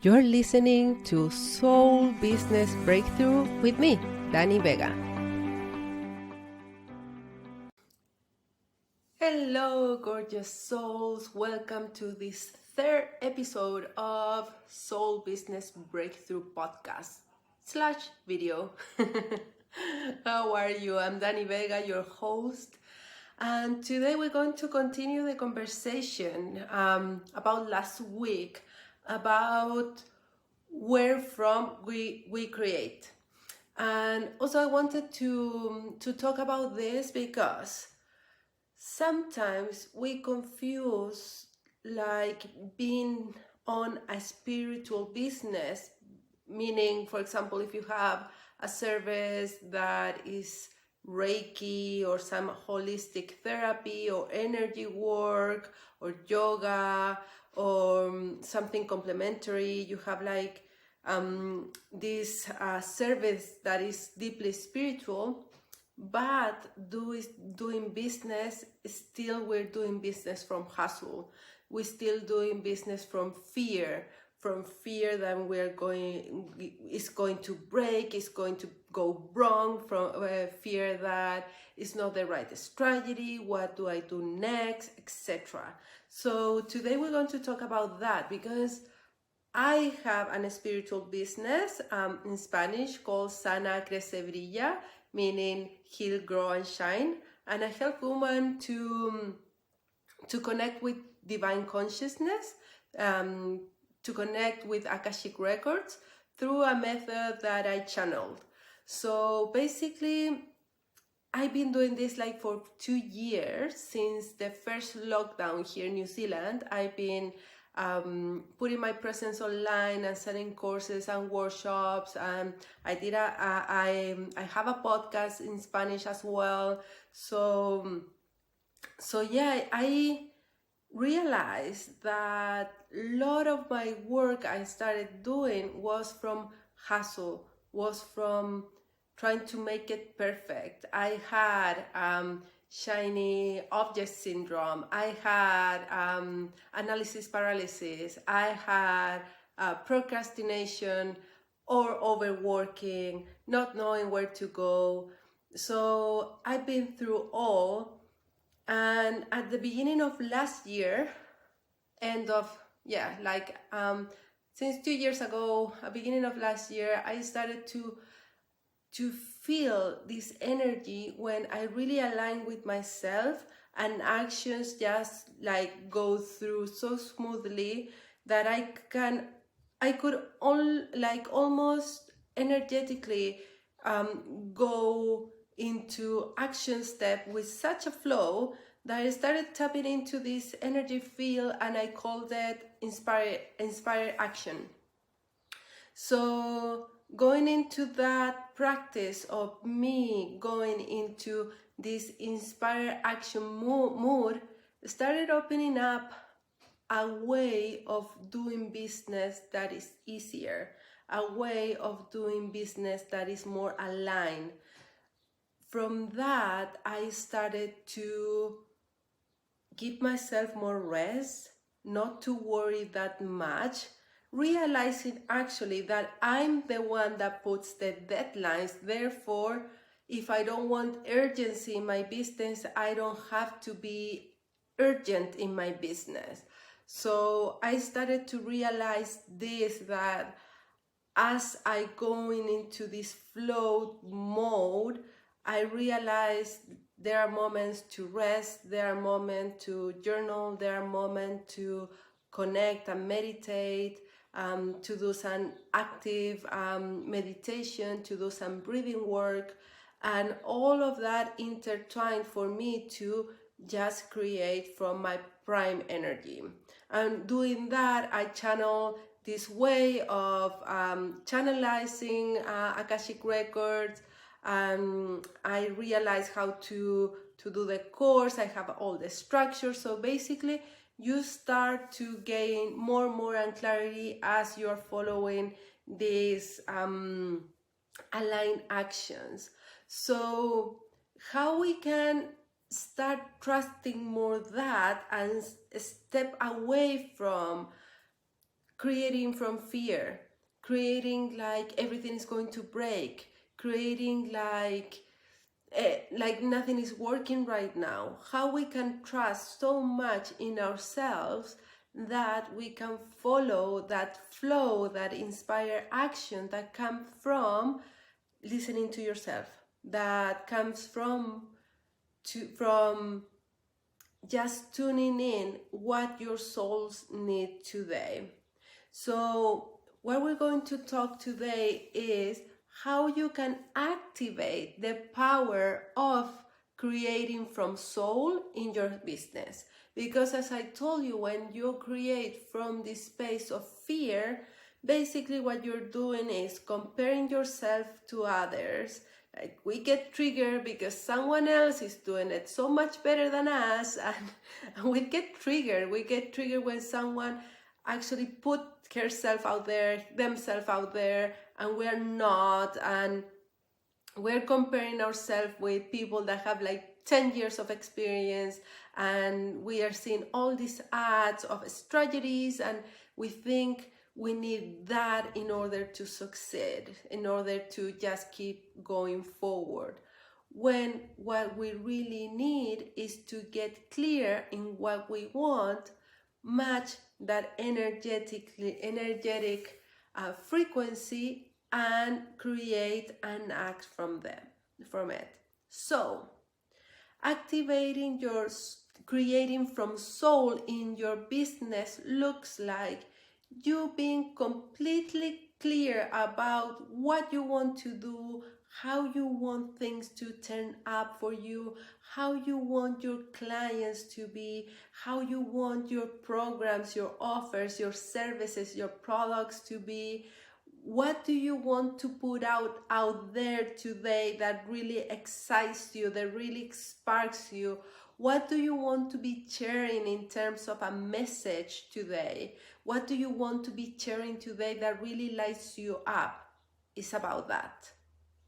You're listening to Soul Business Breakthrough with me, Dani Vega. Hello, gorgeous souls. Welcome to this third episode of Soul Business Breakthrough podcast / video. How are you? I'm Dani Vega, your host. And today we're going to continue the conversation about last week, about where from we create. And also I wanted to talk about this because sometimes we confuse like being on a spiritual business, meaning, for example, if you have a service that is Reiki or some holistic therapy or energy work or yoga or something complementary, you have like this service that is deeply spiritual, but doing business, still we're doing business from hustle. We're still doing business from fear that it's going to break, it's going to go wrong, from fear that it's not the right strategy, what do I do next, etc. So today we're going to talk about that because I have a spiritual business in Spanish called Sana Crece Brilla, meaning heal, grow, and shine. And I help women to connect with divine consciousness, to connect with akashic records through a method that I channeled. So basically, I've been doing this like for 2 years since the first lockdown here in New Zealand. I've been putting my presence online and selling courses and workshops. I have a podcast in Spanish as well. So yeah, I realized that a lot of my work I started doing was from hustle, was from trying to make it perfect. I had shiny object syndrome. I had analysis paralysis. I had procrastination or overworking, not knowing where to go. So I've been through all. And at the beginning of last year, since 2 years ago, at the beginning of last year, I started to feel this energy when I really align with myself and actions just like go through so smoothly that I could almost energetically go into action step with such a flow that I started tapping into this energy field, and I called it inspire action. So going into that practice of me going into this inspire action mood started opening up a way of doing business that is easier, a way of doing business that is more aligned. From that, I started to give myself more rest, not to worry that much, realizing actually that I'm the one that puts the deadlines. Therefore, if I don't want urgency in my business, I don't have to be urgent in my business. So I started to realize this, that as I going into this flow mode, I realized there are moments to rest, there are moments to journal, there are moments to connect and meditate, to do some active meditation, to do some breathing work, and all of that intertwined for me to just create from my prime energy. And doing that, I channel this way of channelizing akashic records. I realized how to do the course. I have all the structure. So basically, you start to gain more and clarity as you're following these aligned actions. So how we can start trusting more that and step away from creating from fear, creating like everything is going to break, creating like nothing is working right now. How we can trust so much in ourselves that we can follow that flow, that inspire action that comes from listening to yourself, that comes from just tuning in what your souls need today. So what we're going to talk today is how you can activate the power of creating from soul in your business. Because as I told you, when you create from this space of fear, basically what you're doing is comparing yourself to others. Like we get triggered because someone else is doing it so much better than us, and we get triggered. We get triggered when someone actually put herself out there, themselves out there, and we're not, and we're comparing ourselves with people that have like 10 years of experience, and we are seeing all these ads of strategies, and we think we need that in order to succeed, in order to just keep going forward. When what we really need is to get clear in what we want, match that energetic frequency, and create and act from it. So creating from soul in your business looks like you being completely clear about what you want to do, how you want things to turn up for you, how you want your clients to be, how you want your programs, your offers, your services, your products to be. What do you want to put out there today that really excites you, that really sparks you? What do you want to be sharing in terms of a message today? What do you want to be sharing today that really lights you up? It's about that.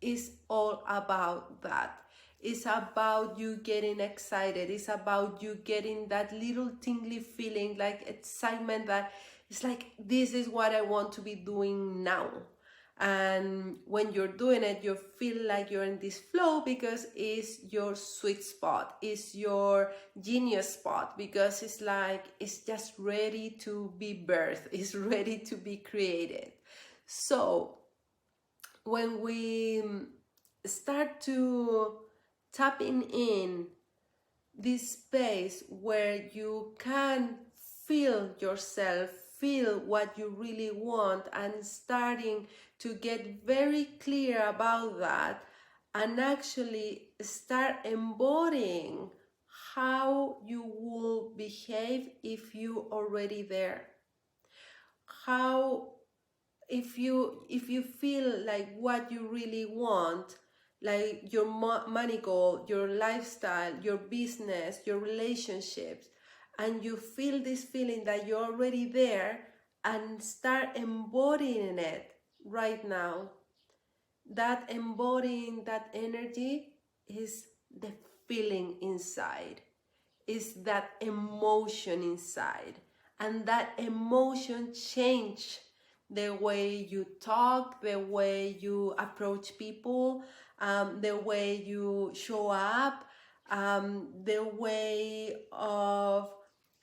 It's all about that. It's about you getting excited. It's about you getting that little tingly feeling, like excitement, that it's like, this is what I want to be doing now. And when you're doing it, you feel like you're in this flow because it's your sweet spot, it's your genius spot, because it's like it's just ready to be birthed, it's ready to be created. So when we start to tapping in this space where you can feel yourself, feel what you really want, and starting to get very clear about that, and actually start embodying how you will behave if you already there. How if you feel like what you really want, like your money goal, your lifestyle, your business, your relationships, and you feel this feeling that you're already there, and start embodying it right now. That embodying that energy is the feeling inside, is that emotion inside, and that emotion change the way you talk, the way you approach people, the way you show up, the way of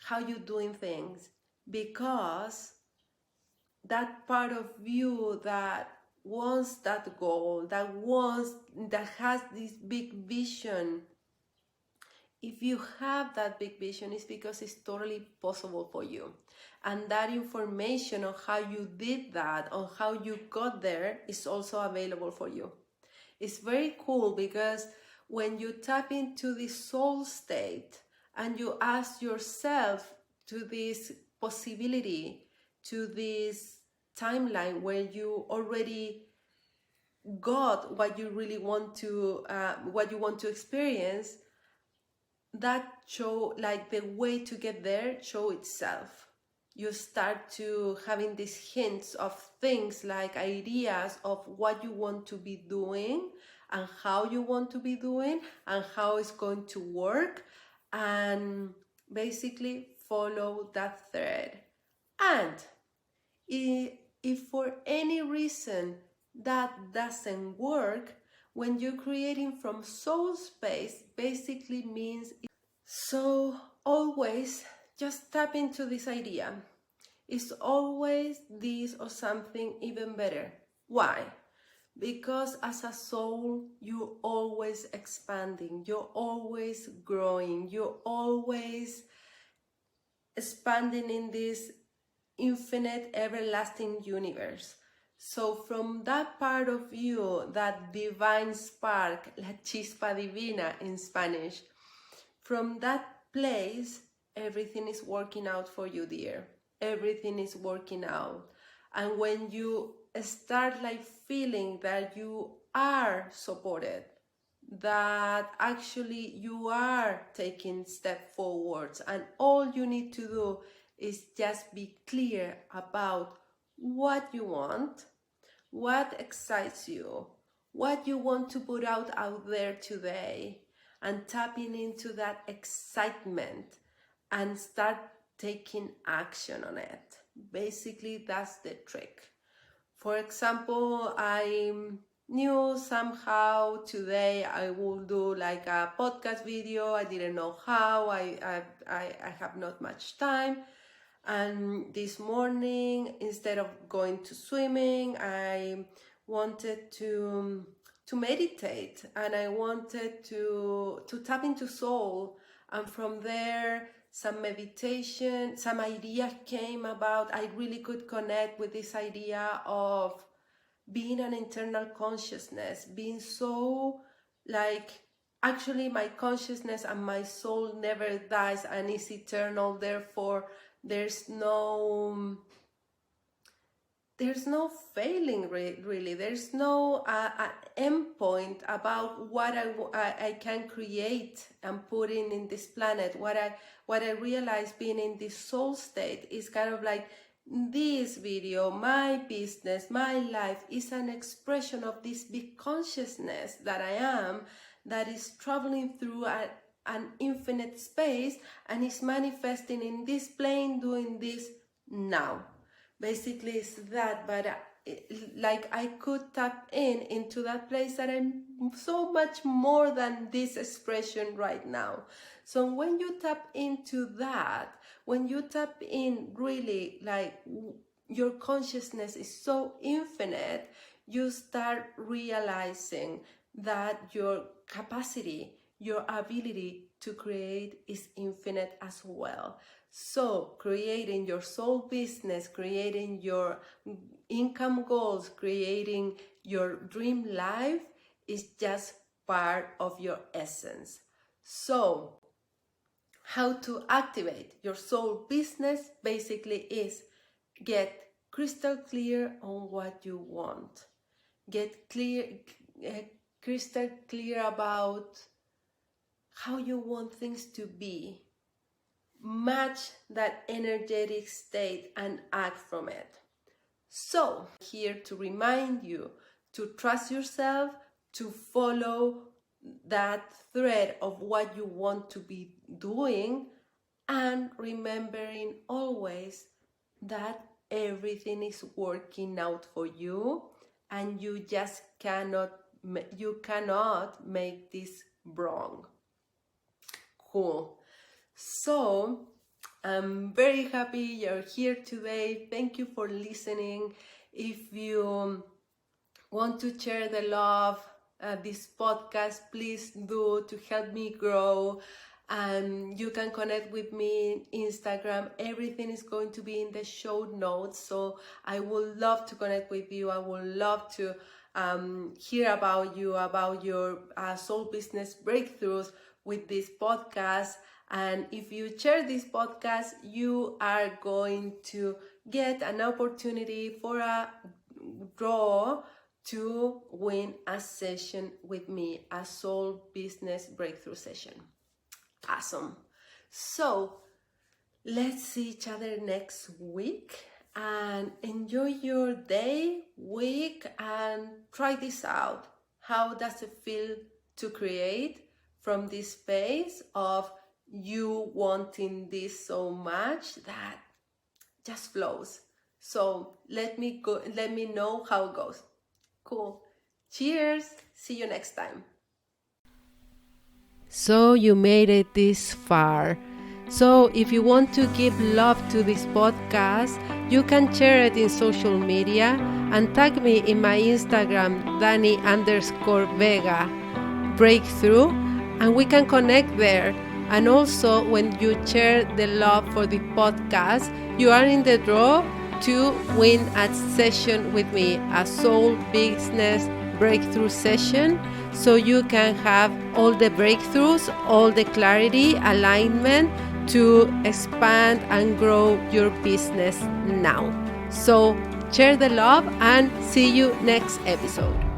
how you're doing things, because that part of you that wants that goal, that has this big vision, if you have that big vision, it's because it's totally possible for you. And that information on how you did that, on how you got there, is also available for you. It's very cool, because when you tap into this soul state and you ask yourself to this possibility, to this timeline where you already got what you really want to, what you want to experience, that show, like the way to get there, show itself. You start to having these hints of things, like ideas of what you want to be doing, and how you want to be doing, and how it's going to work, and basically follow that thread. And If for any reason that doesn't work, when you're creating from soul space, basically means so always just tap into this idea. It's always this or something even better. Why? Because as a soul, you're always expanding, you're always growing, you're always expanding in this infinite, everlasting universe. So from that part of you, that divine spark, la chispa divina in Spanish, from that place, everything is working out for you, dear. Everything is working out. And when you start like feeling that you are supported, that actually you are taking step forwards, and all you need to do is just be clear about what you want, what excites you, what you want to put out there today, and tapping into that excitement and start taking action on it. Basically, that's the trick. For example, I knew somehow today I will do like a podcast video. I didn't know how. I have not much time. And this morning, instead of going to swimming, I wanted to meditate, and I wanted to tap into soul. And from there, some meditation, some ideas came about. I really could connect with this idea of being an internal consciousness, being so like, actually my consciousness and my soul never dies and is eternal. Therefore, there's no failing, really. There's no end point about what I can create and put in this planet. What I realized being in this soul state is kind of like, this video, my business, my life is an expression of this big consciousness that I am, that is traveling through an infinite space and is manifesting in this plane, doing this now. Basically, it's that, but like I could tap into that place that I'm so much more than this expression right now. So when you tap into that, when you tap in really, like your consciousness is so infinite, you start realizing that your capacity, your ability to create is infinite as well. So creating your soul business, creating your income goals, creating your dream life is just part of your essence. So how to activate your soul business basically is get crystal clear on what you want. Get crystal clear about how you want things to be. Match that energetic state and act from it. So, here to remind you to trust yourself, to follow that thread of what you want to be doing, and remembering always that everything is working out for you, and you just cannot make this wrong. Cool. So I'm very happy you're here today. Thank you for listening. If you want to share the love, this podcast, please do, to help me grow. And you can connect with me in Instagram. Everything is going to be in the show notes. So I would love to connect with you. I would love to hear about you, about your soul business breakthroughs with this podcast. And if you share this podcast, you are going to get an opportunity for a draw to win a session with me, a soul business breakthrough session. Awesome. So let's see each other next week, and enjoy your day, week, and try this out. How does it feel to create from this space of you wanting this so much that just flows? So let me know how it goes. Cool. Cheers. See you next time. So you made it this far. So if you want to give love to this podcast, you can share it in social media and tag me in my Instagram, Dani_Vega breakthrough, and we can connect there. And also, when you share the love for the podcast, you are in the draw to win a session with me, a soul business breakthrough session, so you can have all the breakthroughs, all the clarity, alignment to expand and grow your business now. So share the love and see you next episode.